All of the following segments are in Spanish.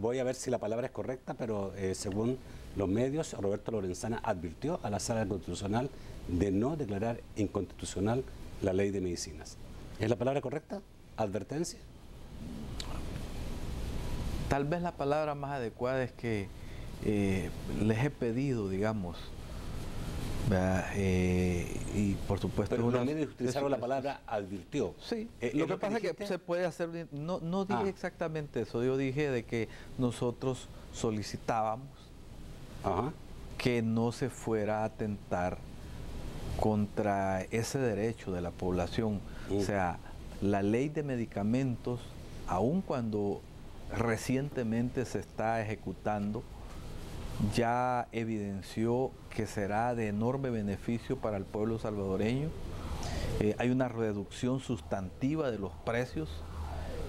voy a ver si la palabra es correcta, pero según los medios, Roberto Lorenzana advirtió a la Sala Constitucional de no declarar inconstitucional la ley de medicinas. ¿Es la palabra correcta? ¿Advertencia? Tal vez la palabra más adecuada es que les he pedido, digamos, y por supuesto... Pero los medios utilizaron la palabra advirtió. Sí, lo que pasa es que se puede hacer... No dije exactamente eso, yo dije de que nosotros solicitábamos que no se fuera a atentar contra ese derecho de la población. O sea, la ley de medicamentos, aun cuando recientemente se está ejecutando, ya evidenció que será de enorme beneficio para el pueblo salvadoreño. Hay una reducción sustantiva de los precios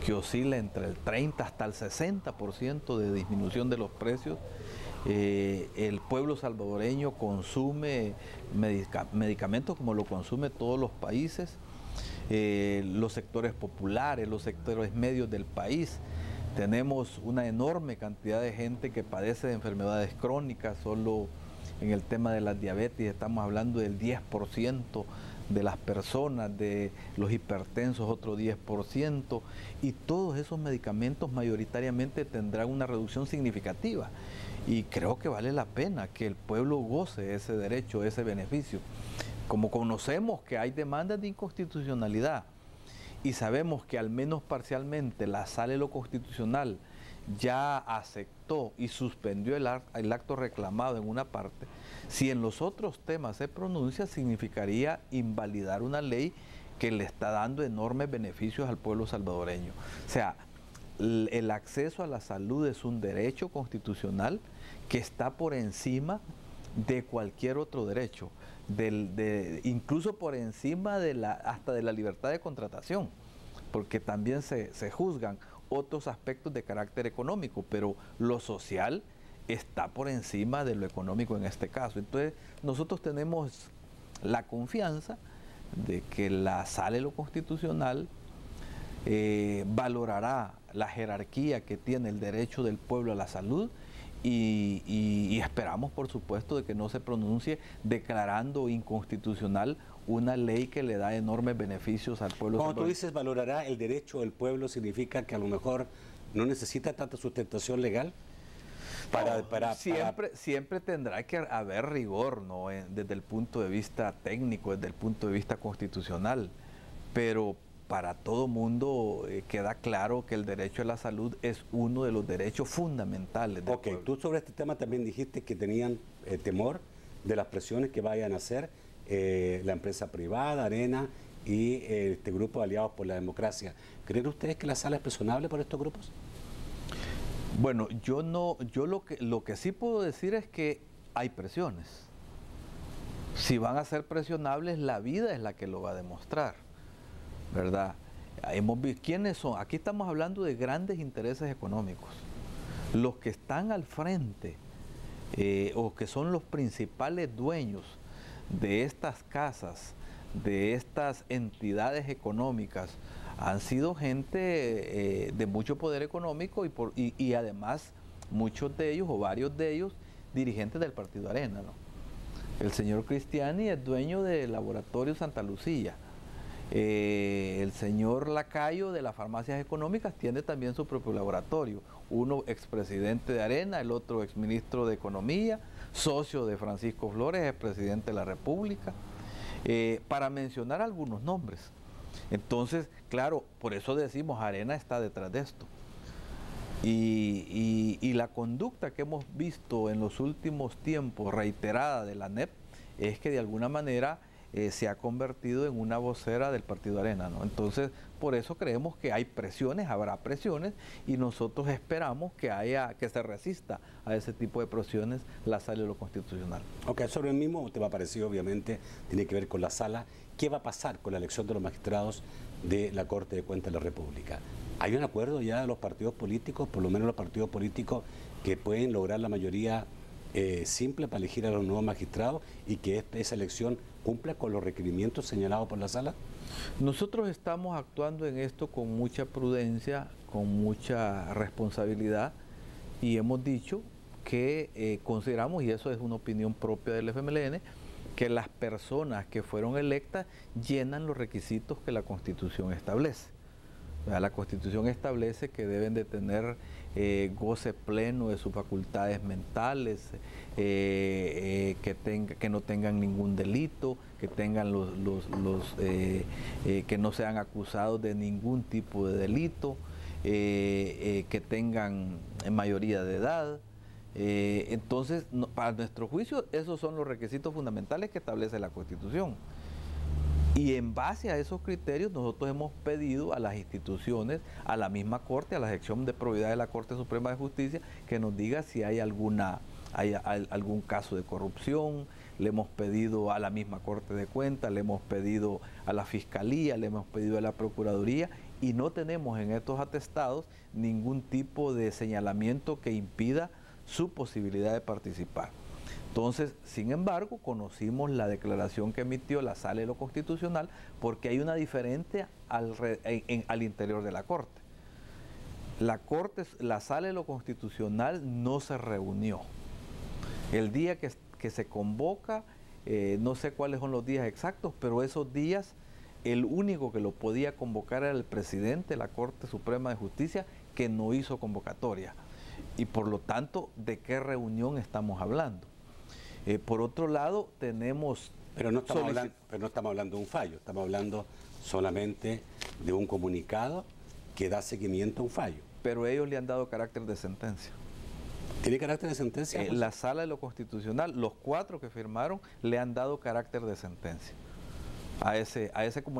que oscila entre el 30 hasta el 60% de disminución de los precios. El pueblo salvadoreño consume medicamentos como lo consume todos los países. Los sectores populares, los sectores medios del país. Tenemos una enorme cantidad de gente que padece de enfermedades crónicas. Solo en el tema de la diabetes estamos hablando del 10% de las personas, de los hipertensos otro 10%, y todos esos medicamentos mayoritariamente tendrán una reducción significativa. Y creo que vale la pena que el pueblo goce ese derecho, ese beneficio. Como conocemos que hay demandas de inconstitucionalidad y sabemos que al menos parcialmente la Sala de lo Constitucional ya aceptó y suspendió el acto reclamado en una parte, si en los otros temas se pronuncia, significaría invalidar una ley que le está dando enormes beneficios al pueblo salvadoreño. O sea, el acceso a la salud es un derecho constitucional que está por encima de cualquier otro derecho, incluso por encima hasta de la libertad de contratación, porque también se juzgan otros aspectos de carácter económico, pero lo social está por encima de lo económico en este caso. Entonces, nosotros tenemos la confianza de que la Sala de lo Constitucional valorará la jerarquía que tiene el derecho del pueblo a la salud y esperamos, por supuesto, de que no se pronuncie declarando inconstitucional una ley que le da enormes beneficios al pueblo. Cuando tú dices valorará el derecho del pueblo, ¿significa que a lo mejor no necesita tanta sustentación legal? Siempre tendrá que haber rigor, ¿no? Desde el punto de vista técnico, desde el punto de vista constitucional, pero para todo mundo queda claro que el derecho a la salud es uno de los derechos fundamentales del pueblo. Tú sobre este tema también dijiste que tenían temor de las presiones que vayan a hacer la empresa privada, Arena y este grupo de Aliados por la Democracia. ¿Creen ustedes que la Sala es presionable por estos grupos? Bueno, yo lo que sí puedo decir es que hay presiones. Si van a ser presionables, la vida es la que lo va a demostrar, ¿verdad? Hemos visto quiénes son. Aquí estamos hablando de grandes intereses económicos. Los que están al frente o que son los principales dueños de estas casas, de estas entidades económicas, han sido gente de mucho poder económico y además muchos de ellos o varios de ellos dirigentes del Partido Arena, ¿no? El señor Cristiani es dueño del Laboratorio Santa Lucía. El señor Lacayo de las farmacias económicas tiene también su propio laboratorio. Uno expresidente de Arena, el otro exministro de Economía, socio de Francisco Flores, expresidente de la República, para mencionar algunos nombres. Entonces, claro, por eso decimos Arena está detrás de esto. Y la conducta que hemos visto en los últimos tiempos reiterada de la ANEP es que de alguna manera se ha convertido en una vocera del Partido Arena, ¿no? Entonces, por eso creemos que hay presiones, habrá presiones, y nosotros esperamos que se resista a ese tipo de presiones la Sala de lo Constitucional. Ok, sobre el mismo tema parecido, obviamente, tiene que ver con la Sala. ¿Qué va a pasar con la elección de los magistrados de la Corte de Cuentas de la República? ¿Hay un acuerdo ya de los partidos políticos, por lo menos los partidos políticos, que pueden lograr la mayoría simple para elegir a los nuevos magistrados y que esa elección cumpla con los requerimientos señalados por la Sala? Nosotros estamos actuando en esto con mucha prudencia, con mucha responsabilidad. y hemos dicho que consideramos, y eso es una opinión propia del FMLN, que las personas que fueron electas llenan los requisitos que la Constitución establece. La Constitución establece que deben de tener goce pleno de sus facultades mentales, que no tengan ningún delito, que tengan que no sean acusados de ningún tipo de delito, que tengan mayoría de edad. Entonces, para nuestro juicio, esos son los requisitos fundamentales que establece la Constitución. Y en base a esos criterios nosotros hemos pedido a las instituciones, a la misma Corte, a la sección de probidad de la Corte Suprema de Justicia, que nos diga si hay algún caso de corrupción. Le hemos pedido a la misma Corte de Cuentas, le hemos pedido a la Fiscalía, le hemos pedido a la Procuraduría, y no tenemos en estos atestados ningún tipo de señalamiento que impida su posibilidad de participar. Entonces, sin embargo, conocimos la declaración que emitió la Sala de lo Constitucional, porque hay una diferencia al interior de la Corte. La Sala de lo Constitucional no se reunió. El día que se convoca, no sé cuáles son los días exactos, pero esos días el único que lo podía convocar era el presidente de la Corte Suprema de Justicia, que no hizo convocatoria. Y por lo tanto, ¿de qué reunión estamos hablando? Por otro lado, tenemos... Pero no estamos hablando de un fallo, estamos hablando solamente de un comunicado que da seguimiento a un fallo. Pero ellos le han dado carácter de sentencia. ¿Tiene carácter de sentencia? La Sala de lo Constitucional, los 4 que firmaron, le han dado carácter de sentencia.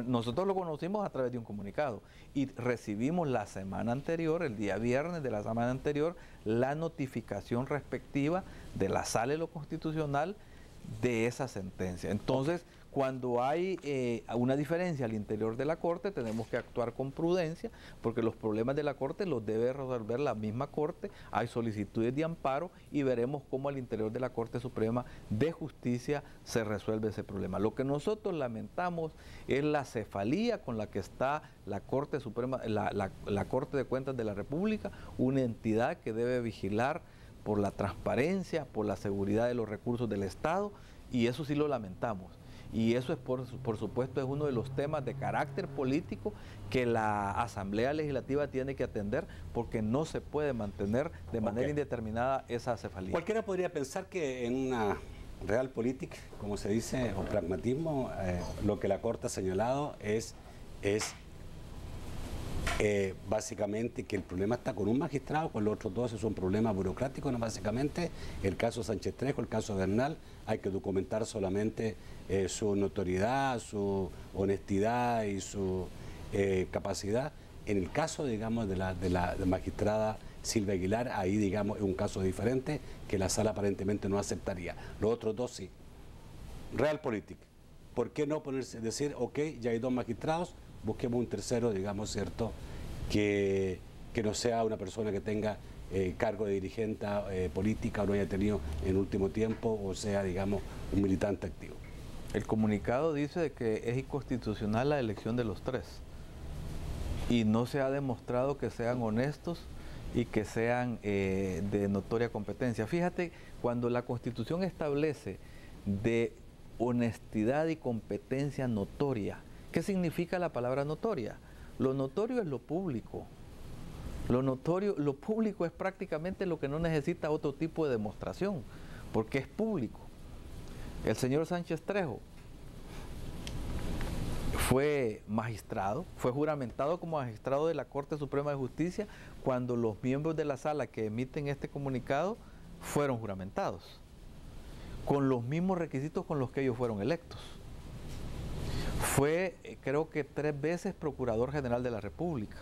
Nosotros lo conocimos a través de un comunicado y recibimos la semana anterior, el día viernes de la semana anterior, la notificación respectiva de la Sala de lo Constitucional de esa sentencia. Entonces, cuando hay una diferencia al interior de la Corte, tenemos que actuar con prudencia, porque los problemas de la Corte los debe resolver la misma Corte. Hay solicitudes de amparo y veremos cómo al interior de la Corte Suprema de Justicia se resuelve ese problema. Lo que nosotros lamentamos es la cefalía con la que está la Corte Suprema, la Corte de Cuentas de la República, una entidad que debe vigilar por la transparencia, por la seguridad de los recursos del Estado, y eso sí lo lamentamos. Y eso es, por supuesto, es uno de los temas de carácter político que la Asamblea Legislativa tiene que atender, porque no se puede mantener de manera indeterminada esa cefalía. Cualquiera podría pensar que en una realpolitik, como se dice, o pragmatismo, lo que la Corte ha señalado es básicamente que el problema está con un magistrado, con los otros dos es un problema burocrático, ¿no? Básicamente el caso Sánchez Trejo, el caso Bernal, hay que documentar solamente su notoriedad, su honestidad y su capacidad. En el caso, digamos, de la magistrada Silvia Aguilar, ahí, digamos, es un caso diferente que la sala aparentemente no aceptaría. Los otros dos sí. Realpolitik, ¿por qué no decir, ok, ya hay 2 magistrados, busquemos un tercero, digamos, ¿cierto?, que no sea una persona que tenga cargo de dirigente política o no haya tenido en último tiempo, o sea, digamos, un militante activo. El comunicado dice de que es inconstitucional la elección de los 3 y no se ha demostrado que sean honestos y que sean de notoria competencia. Fíjate, cuando la Constitución establece de honestidad y competencia notoria, ¿qué significa la palabra notoria? Lo notorio es lo público. Lo público es prácticamente lo que no necesita otro tipo de demostración, porque es público. El señor Sánchez Trejo fue magistrado, fue juramentado como magistrado de la Corte Suprema de Justicia cuando los miembros de la sala que emiten este comunicado fueron juramentados, con los mismos requisitos con los que ellos fueron electos. Fue, creo que 3 veces Procurador General de la República.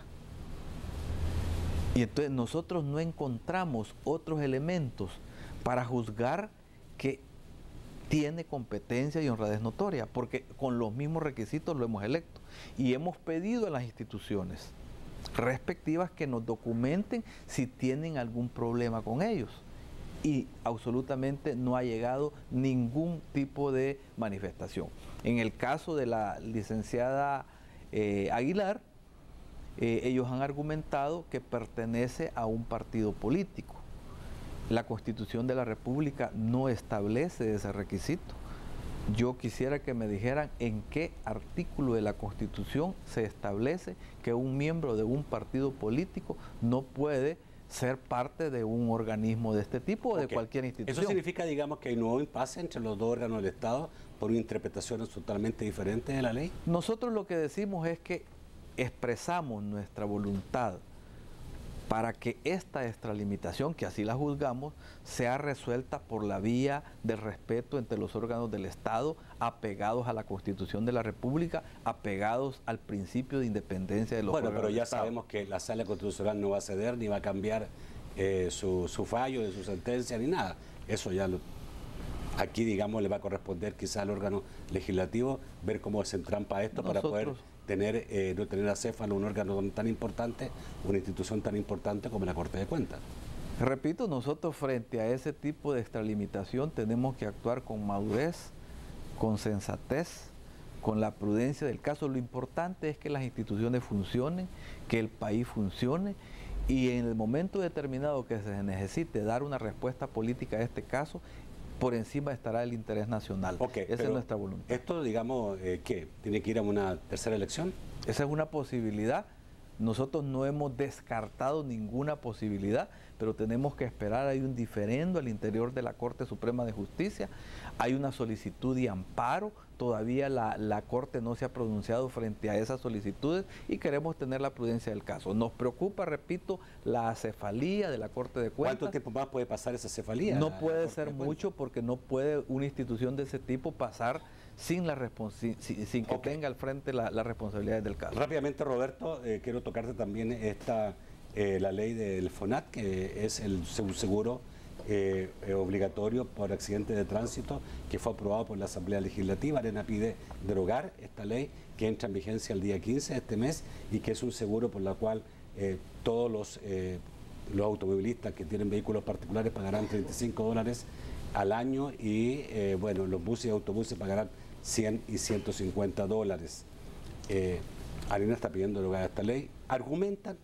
Y entonces nosotros no encontramos otros elementos para juzgar que tiene competencia y honradez notoria, porque con los mismos requisitos lo hemos electo. Y hemos pedido a las instituciones respectivas que nos documenten si tienen algún problema con ellos. Y absolutamente no ha llegado ningún tipo de manifestación. En el caso de la licenciada Aguilar, ellos han argumentado que pertenece a un partido político. La Constitución de la República no establece ese requisito. Yo quisiera que me dijeran en qué artículo de la Constitución se establece que un miembro de un partido político no puede ser parte de un organismo de este tipo o de cualquier institución. ¿Eso significa, digamos, que hay un nuevo impasse entre los dos órganos del Estado por interpretaciones totalmente diferentes de la ley? Nosotros lo que decimos es que expresamos nuestra voluntad para que esta extralimitación, que así la juzgamos, sea resuelta por la vía del respeto entre los órganos del Estado, apegados a la Constitución de la República, apegados al principio de independencia de los órganos del Estado. Bueno, pero ya sabemos que la Sala Constitucional no va a ceder ni va a cambiar su fallo, de su sentencia, ni nada. Eso ya aquí, digamos, le va a corresponder quizá al órgano legislativo ver cómo se entrampa esto para poder no tener acéfalo un órgano tan importante, una institución tan importante como la Corte de Cuentas. Repito, nosotros frente a ese tipo de extralimitación tenemos que actuar con madurez, con sensatez, con la prudencia del caso. Lo importante es que las instituciones funcionen, que el país funcione, y en el momento determinado que se necesite dar una respuesta política a este caso, por encima estará el interés nacional. Esa es nuestra voluntad. ¿Esto, digamos, qué? ¿Tiene que ir a una tercera elección? Esa es una posibilidad. Nosotros no hemos descartado ninguna posibilidad, pero tenemos que esperar. Hay un diferendo al interior de la Corte Suprema de Justicia, hay una solicitud de amparo, todavía la Corte no se ha pronunciado frente a esas solicitudes y queremos tener la prudencia del caso. Nos preocupa, repito, la acefalía de la Corte de Cuentas. ¿Cuánto tiempo más puede pasar esa acefalía? No puede ser mucho, porque no puede una institución de ese tipo pasar sin que tenga al frente la responsabilidad del caso. Rápidamente, Roberto, quiero tocarte también la ley del FONAT, que es el seguro obligatorio por accidente de tránsito, que fue aprobado por la Asamblea Legislativa. Arena pide derogar esta ley, que entra en vigencia el día 15 de este mes, y que es un seguro por la cual todos los automovilistas que tienen vehículos particulares pagarán $35 al año, y bueno, los buses y autobuses pagarán $100 y $150. Arena está pidiendo derogar esta ley. Argumentan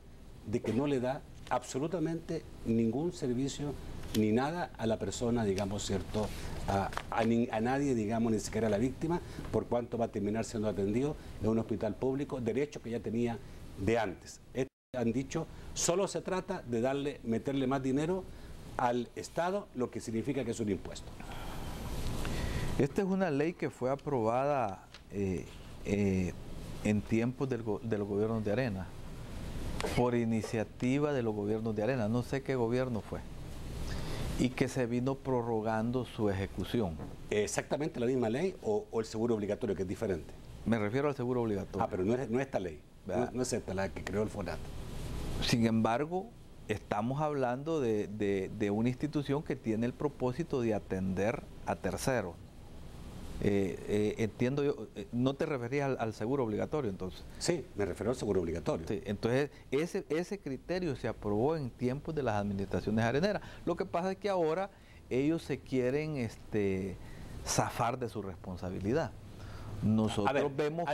de que no le da absolutamente ningún servicio ni nada a la persona, digamos, ¿cierto? A nadie, digamos, ni siquiera a la víctima, por cuanto va a terminar siendo atendido en un hospital público, derecho que ya tenía de antes. Han dicho, solo se trata de meterle más dinero al Estado, lo que significa que es un impuesto. Esta es una ley que fue aprobada en tiempos de los gobiernos de Arena, por iniciativa de los gobiernos de Arena, no sé qué gobierno fue, y que se vino prorrogando su ejecución. ¿Exactamente la misma ley o el seguro obligatorio, que es diferente? Me refiero al seguro obligatorio. Pero no es esta ley, no es esta la que creó el FONAT. Sin embargo, estamos hablando de una institución que tiene el propósito de atender a terceros. Entiendo yo, ¿no te referías al seguro obligatorio entonces? Sí, me refiero al seguro obligatorio. Sí, entonces ese criterio se aprobó en tiempos de las administraciones areneras. Lo que pasa es que ahora ellos se quieren zafar de su responsabilidad. Nosotros vemos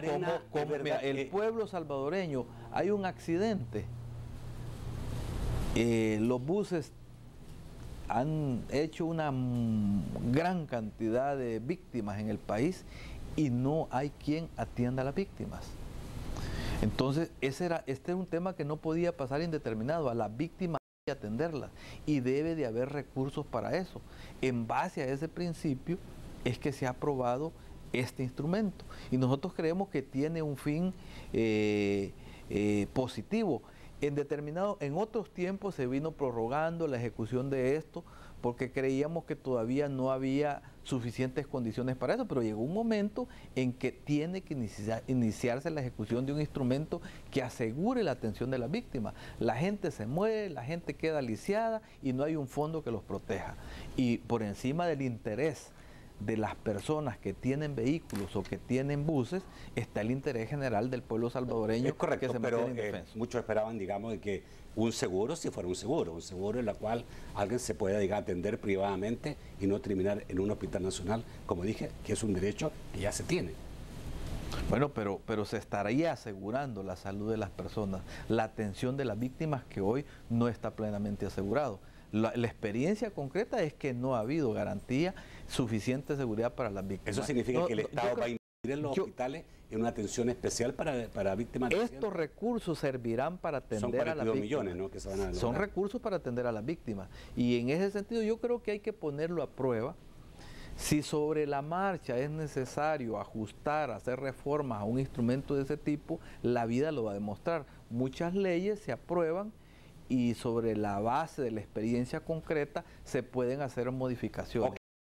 cómo el pueblo salvadoreño, hay un accidente, los buses han hecho una gran cantidad de víctimas en el país y no hay quien atienda a las víctimas. Entonces, este es un tema que no podía pasar indeterminado. A las víctimas hay que atenderlas y debe de haber recursos para eso. En base a ese principio es que se ha aprobado este instrumento y nosotros creemos que tiene un fin positivo. En otros tiempos se vino prorrogando la ejecución de esto porque creíamos que todavía no había suficientes condiciones para eso, pero llegó un momento en que tiene que iniciarse la ejecución de un instrumento que asegure la atención de las víctimas. La gente se muere, la gente queda lisiada y no hay un fondo que los proteja. Y por encima del interés de las personas que tienen vehículos o que tienen buses, está el interés general del pueblo salvadoreño. Es correcto, que se pero muchos esperaban, digamos, de que un seguro, si fuera un seguro en el cual alguien se pueda, digamos, atender privadamente y no terminar en un hospital nacional, como dije, que es un derecho que ya se tiene. Bueno, pero se estaría asegurando la salud de las personas, la atención de las víctimas, que hoy no está plenamente asegurado. La experiencia concreta es que no ha habido garantía suficiente de seguridad para las víctimas. ¿Eso significa que el Estado va a invertir en los hospitales en una atención especial para víctimas? Estos recursos servirán para atender a las víctimas. Millones, ¿no?, que se van a lograr. Son recursos para atender a las víctimas. Y en ese sentido yo creo que hay que ponerlo a prueba. Si sobre la marcha es necesario ajustar, hacer reformas a un instrumento de ese tipo, la vida lo va a demostrar. Muchas leyes se aprueban y sobre la base de la experiencia concreta se pueden hacer modificaciones.